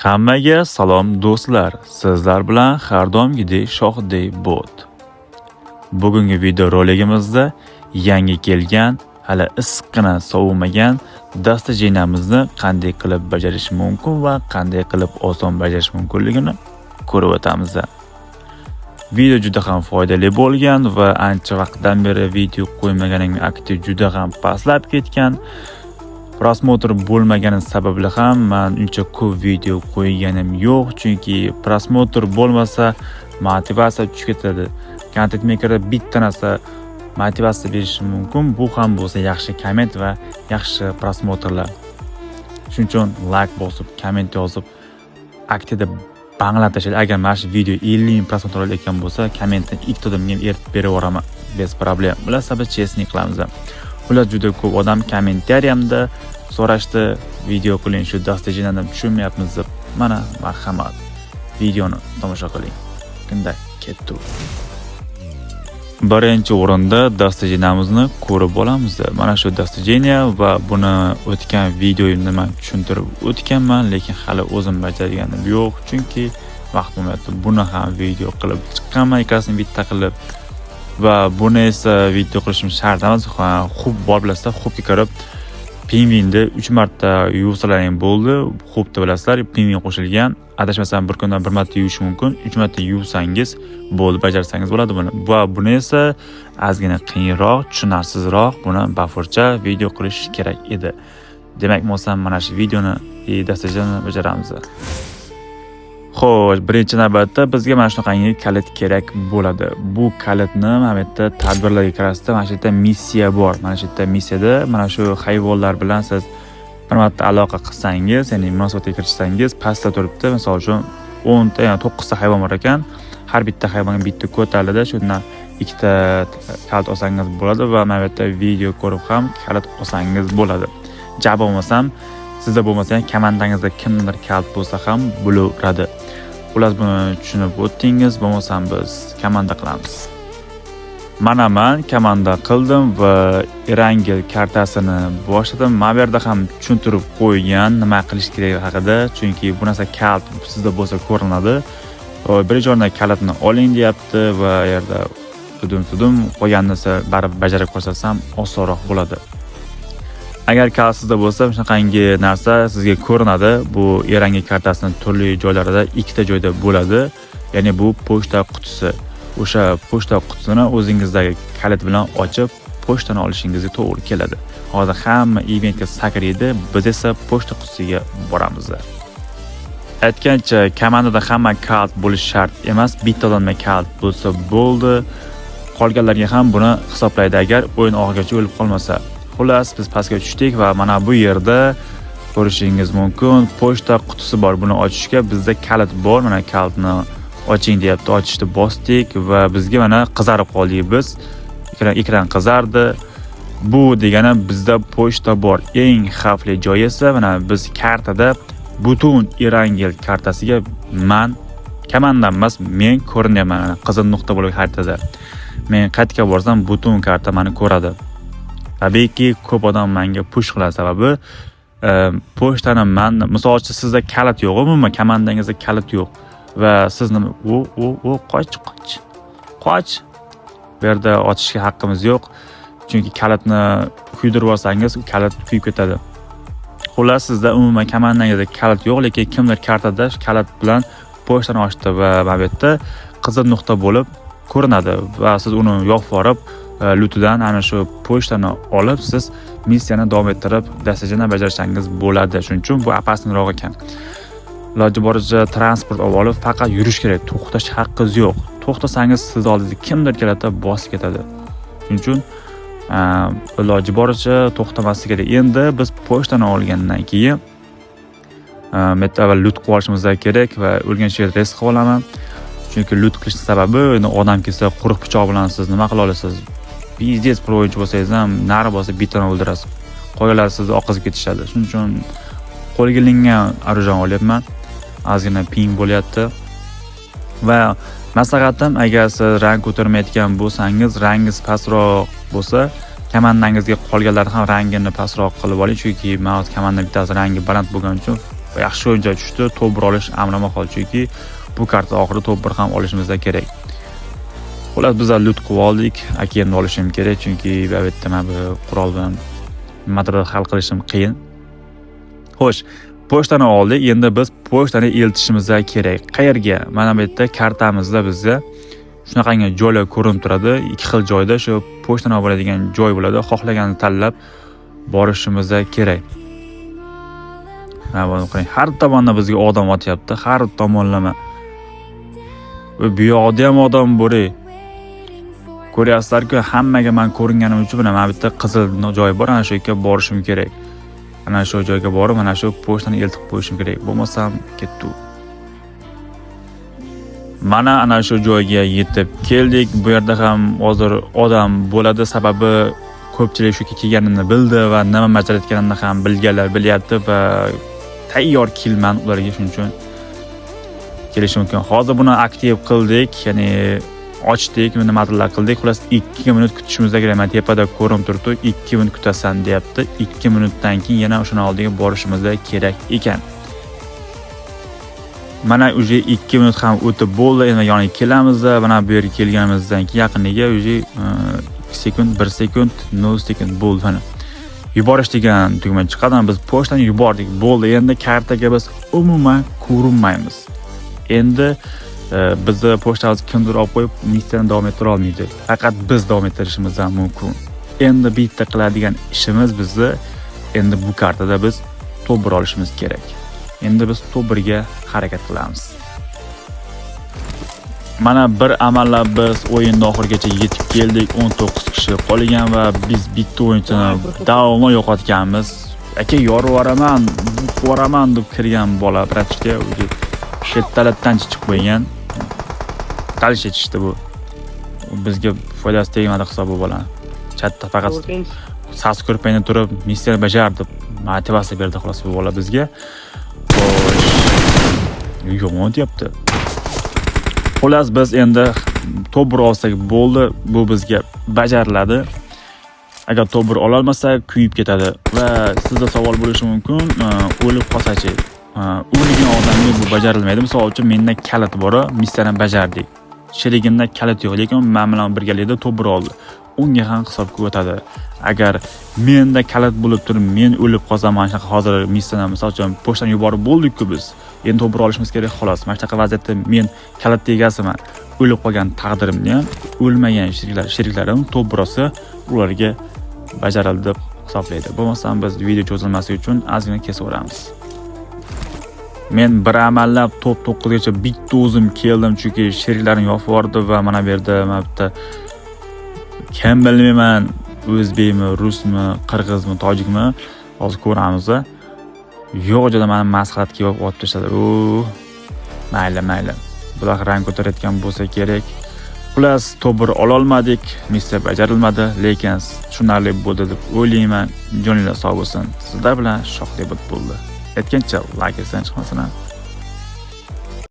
Hammaga salom do'stlar. Sizlar bilan har doimgidek Shohdek bot. Bugungi video roligimizda yangi kelgan, hali issiqqina sovimagan dastajinamizni qanday qilib bajarish mumkin va qanday qilib oson bajarish mumkinligini ko'rib o'tamiz. Video juda ham foydali bo'lgan va ancha vaqtdan beri video qo'ymaganimning aktiv juda ham pastlab ketgan. Prosmotr bo'lmagani sababli ham men uncha ko'p video qo'yganim yo'q, chunki prosmotr bo'lmasa motivatsiya tushib ketadi. Content makerda bitta narsa motivatsiya berishi mumkin, bu ham bo'lsa yaxshi komment va yaxshi prosmotrlar. Shuning uchun like bosib, komment yozib, aktivda banglatib tashlaydi. Agar mana shu video 50 ming prosmotr olayotgan bo'lsa, kommentni ikkita odamga eritib berib yuboraman bez problem. Bular biz chestni qilamiz. Ular juda ko'p odam kommentariyamda so'rashdi, video qiling, shu dastajinani tushunmayapmiz deb. Mana marhamat, videoni tomosha qiling. Qanday ketdi? Birinchi o'rinda dastajinamizni ko'rib olamiz. Mana shu dastajiniya va buni o'tgan videoyimda men tushuntirib o'tganman, lekin hali o'zim bajarganim yo'q, chunki vaqt bo'lmayapti. Buni ham video qilib chiqqanman, ikkasini bitta qilib. Va buni esa video qilishim shart emas. Xub bor bilasizlar, xubga kirib pingvinni 3 marta yuvsalaring bo'ldi. Xubda bilasizlar, pingvin qo'shilgan. Adashmasam bir kunda 1 marta yuvish mumkin. 3 marta yuvsangiz bo'ldi, bajarsangiz bo'ladi buni. Va buni esa ozgina qiyinroq, tushunarsizroq, buni bafurcha video qilish kerak edi. Demak, bo'lsam mana shu videoni dastajini bajaramiz. Xo'sh, birinchi navbatda bizga mana shunaqangi kalit kerak bo'ladi. Bu kalitni mana bu yerda tadbirlarga kirasida mana shu yerda missiya bor. Mana shu yerda missiyada mana shu hayvonlar bilan siz bir marta aloqa qilsangiz, ya'ni munosabatga kirishsangiz, pastda turibdi. Misol uchun 10 ta, ya'ni 9 ta hayvon bor ekan. Har bitta hayvonga bitta ko'tariladi. Shundan ikkita kalit olsangiz bo'ladi va mana bu yerda video ko'rib ham kalit olsangiz bo'ladi. Jab bo'lmasam, sizda bo'lmasa ham komandangizda kimdir kalit bo'lsa ham bo'laveradi. Ular buni tushunib o'tdingiz, bo'lmasam biz komanda qilamiz. Mana men komanda qildim va Erangel kartasini boshladim. Men bu yerda ham tushuntirib qo'ygan nima qilish kerak haqida, chunki bu narsa kalit sizda bo'lsa ko'rinadi. Birinchi o'rinda kalitni oling deyapti va bu yerda tudim qo'yganini baribir bajarib ko'rsatsam osonroq bo'ladi. Agar kalit sizda bo'lsa, shunaqangi narsa sizga ko'rinadi. Bu Erangel kartasining turli joylarida ikkita joyda bo'ladi. Ya'ni bu pochta qutisi. O'sha pochta qutisini o'zingizdagi kalit bilan ochib, pochtani olishingizga to'g'ri keladi. Hozir hamma eventga sakraydi, biz esa pochta qutisiga boramiz. Aytgancha, komandada hamma kalit bo'lish shart emas, bitta odamga kalit bo'lsa bo'ldi. Qolganlarga ham buni hisoblaydi agar o'yin oxirigacha o'lib qolmasa. Xullas, biz pastga tushdik va mana bu yerda ko'rishingiz mumkin, pochta qutisi bor. Buni ochishga bizda kalit bor. Mana kalitni oching deyapti, ochishni bosdik va bizga mana qizarib qoldik biz. Ekran qizardi. Bu degani bizda pochta bor. Eng xavfli joyi esa mana biz kartada butun Erangel kartasiga komandam emas, men ko'rinyapman. Qizil nuqta bo'lgan xaritada. Men qayerga borsam butun karta meni ko'radi. Tabiiyki, ko'p odam menga push qiladi, sababi pochtani misol uchun sizda kalit yo'q, umuman komandangizda kalit yo'q va siz nima qoch. Bu yerda ochishga haqqimiz yo'q, chunki kalitni kuydirib olsangiz, kalit kuyib ketadi. Xullas, sizda umuman komandangizda kalit yo'q, lekin kimdir kartada kalit bilan pochtani ochdi va mana bu yerda qizil nuqta bo'lib ko'rinadi va siz uni yopib olib lutidan ana shu pochtani olib siz missiyani davom ettirib dastajini bajarishingiz bo'ladi. Shuning uchun bu opasnroq ekan. Iloji boricha transport olib faqat yurish kerak. To'xtash haqqingiz yo'q. To'xtasangiz siz oldingizga kimdir keladi, bosib ketadi. Shuning uchun iloji boricha to'xtamaslik kerak. Endi biz pochtani olgandan keyin avval lut qilib olishimiz kerak va o'lgancha rest qilib olaman. Chunki lut qilishning sababi, odam kelsa quruq pichoq bilan siz nima qila olasiz? Biznes pro o'yinchi bo'lsangiz ham nari bo'lsa bittani o'ldirasiz. Qolganlar sizni oqizib ketishadi. Shuning uchun qo'lga ilingan orujan olyapman. Ozgina ping bo'lyapti. Va maslahatim, agar siz rang ko'tarmayotgan bo'lsangiz, rangingiz pastroq bo'lsa, komandangizga qolganlar ham rangini pastroq qilib oling, chunki men komanda bittasi rangi baland bo'lgani uchun yaxshi o'yinchoq tushdi. Top 1 olish amrimahol, chunki bu karta oxirida top 1 ham olishimiz kerak. Xullas biz lut qilib oldik. Endi olishim kerak, chunki bu yerda men bu qurol bilan nimadir hal qilishim qiyin. Xo'sh, pochtani oldik. Endi biz pochtani eltishimiz kerak. Qayerga? Mana bu yerda kartamizda bizda shunaqangi joylar ko'rinib turadi. Ikki xil joyda shu pochtani oladigan joy bo'ladi. Xohlaganini tanlab borishimiz kerak. Mana buni qarang. Har tomonda bizga odam o'tyapti. Har tomonlama. Bu yoqda ham odam bor. Ko'ryapsizlar-ku, hammaga men ko'ringanim uchun mana bu yerda qizil joy bor. Ana shu yerga borishim kerak. Ana shu joyga borib, mana shu pochtani eltib qo'yishim kerak. Bo'lmasam ketdi. Mana ana shu joyga yetib keldik. Bu yerda ham hozir odam bo'ladi, sababi ko'pchilik shu kelganini bildi va nima bajarayotganini ham bilganlar bilyapti va tayyor kelman ularga, shuning uchun kelish mumkin. Hozir buni aktiv qildik, ya'ni ochdik, nimalar qildik. Xullas 2 minut kutishimiz kerak. Men tepada ko'rinib turibdi, 2 minut kutasan deyapti. 2 minutdan keyin yana o'shani oldiga borishimiz kerak ekan. Mana uje 2 minut ham o'tib bo'ldi. Endi yoniga kelamiz. Mana bu yerga kelganimizdan keyin yaqiniga uje 2 sekund, 1 sekund, 0 sekund bo'ldi. Mana yuborish degan tugma chiqadi. Biz pochtani yubordik. Bo'ldi. Endi kartaga biz umuman ko'rinmaymiz. Endi bizni pochtamiz kimdir olib qo'yib, missiyani davom ettira olmaydi. Faqat biz davom ettirishimiz ham mumkin. Endi bitta qiladigan ishimiz bizni endi bu kartada biz top 1 olishimiz kerak. Endi biz top 1 ga harakat qilamiz. Mana bir amallab biz o'yinning oxirigacha yetib keldik. 19 kishi qolgan va biz bitta o'yinchini davomli yo'qotganmiz. Aka yoraman deb kirgan bola praktika shettalatdan chiqib qo'ygan. Talish etishdi bu. Bizga foydasi tegmadi hisobi bo'ladi. Chatda faqat sas ko'rpayni turib, missiyani bajar deb motivatsiya berdi xolos bu bola bizga. Xo'sh, yomon deyapti. Xullas biz endi top 1 olsak bo'ldi, bu bizga bajariladi. Agar top 1 ola olmasak, kuyib ketadi va sizda savol bo'lishi mumkin, o'lib qolsa-chi? O'lgan odamga bu bajarilmaydi. Misol uchun menda kalit bor, missiyani bajardik. Sherigimda kalit yo'q, lekin men bilan birgalikda top 1 oldi. Unga ham hisobga o'tadi. Agar menda kalit bo'lib turib, men o'lib qolsam, mana shunaqa hozir missiyani misol uchun pochtani yuborib bo'ldik-ku biz. Endi top 1 olishimiz kerak xolos. Mana shunaqa vaziyatda men kalit egasiman. O'lib qolgan taqdirimni ham o'lmagan sheriklarim top 1 olsa, ularga bajarildi deb hisoblaydi. Bo'lmasam biz video cho'zilmasligi uchun ozgina kesaveramiz. Men bir amallab top 9 gacha bitta o'zim keldim, chunki sheriklarim yopib yubordi va mana bu yerda men bitta kim bilmayman, o'zbekmi, rusmi, qirg'izmi, tojikmi, hozir ko'ramiz. Yo'q joyda meni masxarat qilib otib tashladi. Mayli. Bular rang ko'tarayotgan bo'lsa kerak. Xullas, top 1 ola olmadik, missiya bajarilmadi, lekin tushunarli bo'ldi deb o'ylayman. Joninglar sog' bo'lsin. Sizlar bilan shohli bo'ldi. Aytgancha like etsan chiqmasin.